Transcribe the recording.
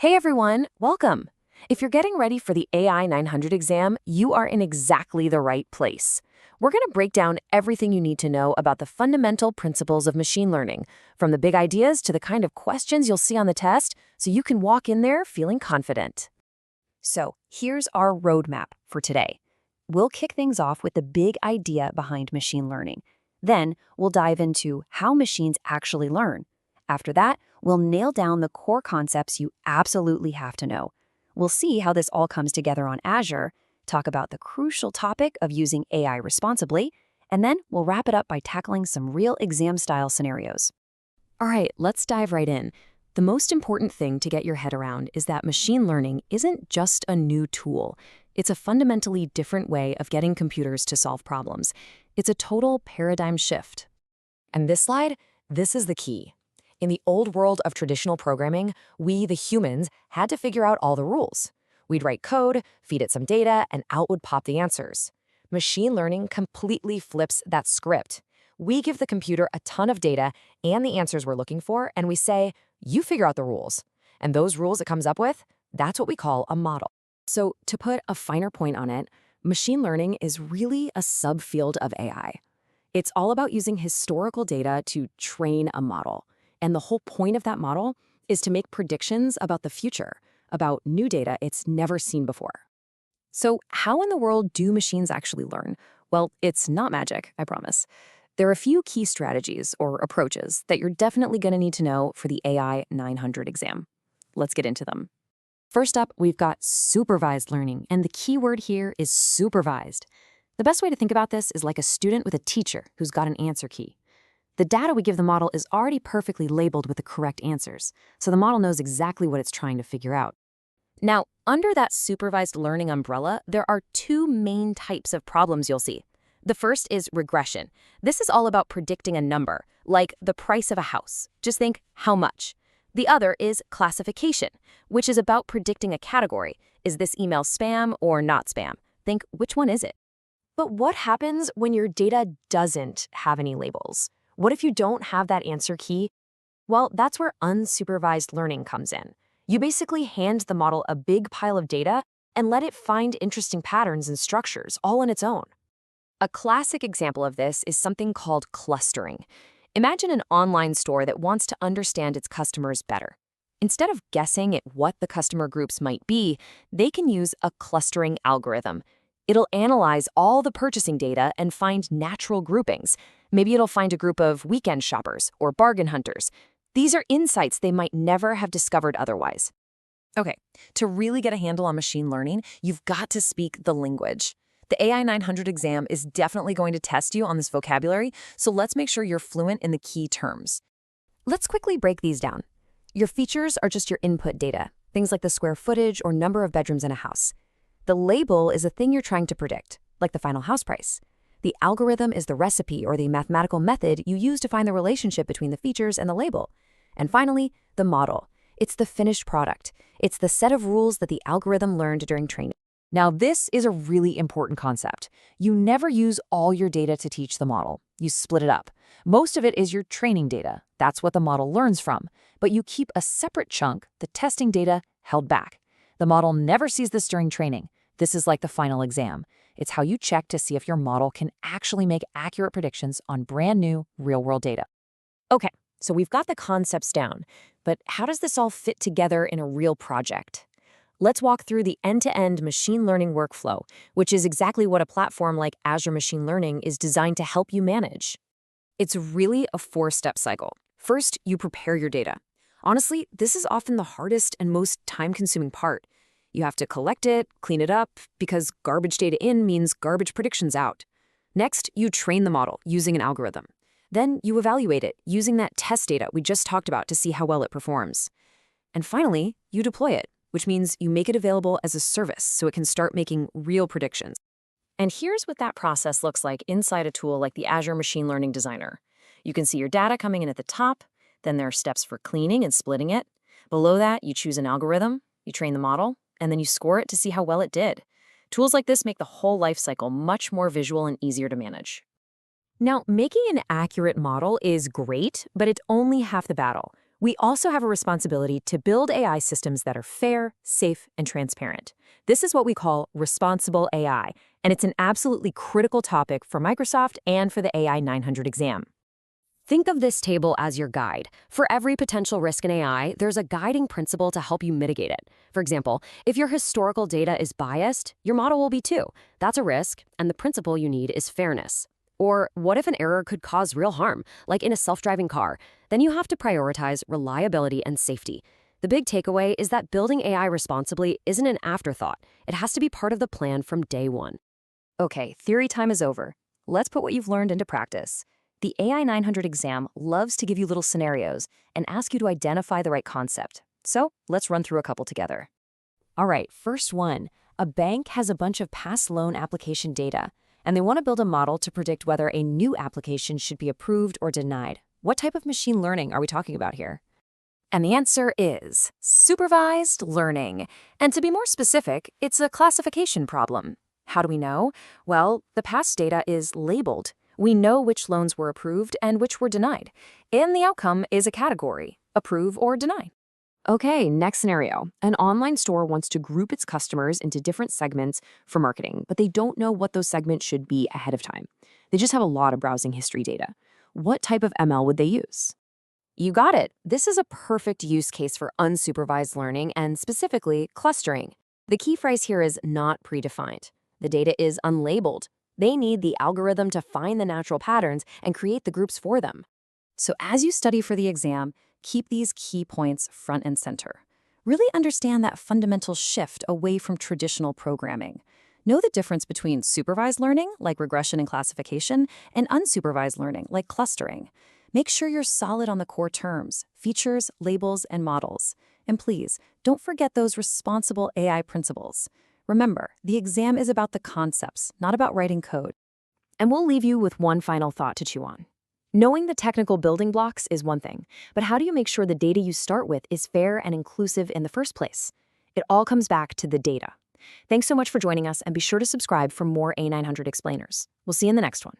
Hey everyone, welcome. If you're getting ready for the AI 900 exam, you are in exactly the right place. We're going to break down everything you need to know about the fundamental principles of machine learning, from the big ideas to the kind of questions you'll see on the test, so you can walk in there feeling confident. So, here's our roadmap for today. We'll kick things off with the big idea behind machine learning. Then, we'll dive into how machines actually learn. After that, we'll nail down the core concepts you absolutely have to know. We'll see how this all comes together on Azure, talk about the crucial topic of using AI responsibly, and then we'll wrap it up by tackling some real exam-style scenarios. All right, let's dive right in. The most important thing to get your head around is that machine learning isn't just a new tool. It's a fundamentally different way of getting computers to solve problems. It's a total paradigm shift. And this is the key. In the old world of traditional programming, we, the humans, had to figure out all the rules. We'd write code, feed it some data, and out would pop the answers. Machine learning completely flips that script. We give the computer a ton of data and the answers we're looking for, and we say, you figure out the rules. And those rules it comes up with, that's what we call a model. So to put a finer point on it, machine learning is really a subfield of AI. It's all about using historical data to train a model. And the whole point of that model is to make predictions about the future, about new data it's never seen before. So how in the world do machines actually learn? Well, it's not magic, I promise. There are a few key strategies or approaches that you're definitely going to need to know for the AI 900 exam. Let's get into them. First up, we've got supervised learning, and the key word here is supervised. The best way to think about this is like a student with a teacher who's got an answer key. The data we give the model is already perfectly labeled with the correct answers, so the model knows exactly what it's trying to figure out. Now, under that supervised learning umbrella, there are two main types of problems you'll see. The first is regression. This is all about predicting a number, like the price of a house. Just think, how much? The other is classification, which is about predicting a category. Is this email spam or not spam? Think, which one is it? But what happens when your data doesn't have any labels? What if you don't have that answer key? Well, that's where unsupervised learning comes in. You basically hand the model a big pile of data and let it find interesting patterns and structures all on its own. A classic example of this is something called clustering. Imagine an online store that wants to understand its customers better. Instead of guessing at what the customer groups might be, they can use a clustering algorithm. It'll analyze all the purchasing data and find natural groupings. Maybe it'll find a group of weekend shoppers or bargain hunters. These are insights they might never have discovered otherwise. Okay, to really get a handle on machine learning, you've got to speak the language. The AI 900 exam is definitely going to test you on this vocabulary, so let's make sure you're fluent in the key terms. Let's quickly break these down. Your features are just your input data, things like the square footage or number of bedrooms in a house. The label is a thing you're trying to predict, like the final house price. The algorithm is the recipe or the mathematical method you use to find the relationship between the features and the label. And finally, the model. It's the finished product. It's the set of rules that the algorithm learned during training. Now, this is a really important concept. You never use all your data to teach the model. You split it up. Most of it is your training data. That's what the model learns from. But you keep a separate chunk, the testing data, held back. The model never sees this during training. This is like the final exam. It's how you check to see if your model can actually make accurate predictions on brand new, real-world data. Okay, so we've got the concepts down, but how does this all fit together in a real project? Let's walk through the end-to-end machine learning workflow, which is exactly what a platform like Azure Machine Learning is designed to help you manage. It's really a four-step cycle. First, you prepare your data. Honestly, this is often the hardest and most time-consuming part. You have to collect it, clean it up, because garbage data in means garbage predictions out. Next, you train the model using an algorithm. Then you evaluate it using that test data we just talked about to see how well it performs. And finally, you deploy it, which means you make it available as a service so it can start making real predictions. And here's what that process looks like inside a tool like the Azure Machine Learning Designer. You can see your data coming in at the top, then there are steps for cleaning and splitting it. Below that, you choose an algorithm, you train the model, and then you score it to see how well it did. Tools like this make the whole life cycle much more visual and easier to manage. Now, making an accurate model is great, but it's only half the battle. We also have a responsibility to build AI systems that are fair, safe, and transparent. This is what we call responsible AI, and it's an absolutely critical topic for Microsoft and for the AI 900 exam. Think of this table as your guide. For every potential risk in AI, there's a guiding principle to help you mitigate it. For example, if your historical data is biased, your model will be too. That's a risk, and the principle you need is fairness. Or what if an error could cause real harm, like in a self-driving car? Then you have to prioritize reliability and safety. The big takeaway is that building AI responsibly isn't an afterthought. It has to be part of the plan from day one. Okay, theory time is over. Let's put what you've learned into practice. The AI 900 exam loves to give you little scenarios and ask you to identify the right concept. So let's run through a couple together. All right, first one. A bank has a bunch of past loan application data, and they want to build a model to predict whether a new application should be approved or denied. What type of machine learning are we talking about here? And the answer is supervised learning. And to be more specific, it's a classification problem. How do we know? Well, the past data is labeled. We know which loans were approved and which were denied. And the outcome is a category, approve or deny. Okay, next scenario. An online store wants to group its customers into different segments for marketing, but they don't know what those segments should be ahead of time. They just have a lot of browsing history data. What type of ML would they use? You got it. This is a perfect use case for unsupervised learning and specifically clustering. The key phrase here is not predefined. The data is unlabeled. They need the algorithm to find the natural patterns and create the groups for them. So as you study for the exam, keep these key points front and center. Really understand that fundamental shift away from traditional programming. Know the difference between supervised learning, like regression and classification, and unsupervised learning, like clustering. Make sure you're solid on the core terms, features, labels, and models. And please, don't forget those responsible AI principles. Remember, the exam is about the concepts, not about writing code. And we'll leave you with one final thought to chew on. Knowing the technical building blocks is one thing, but how do you make sure the data you start with is fair and inclusive in the first place? It all comes back to the data. Thanks so much for joining us, and be sure to subscribe for more A900 explainers. We'll see you in the next one.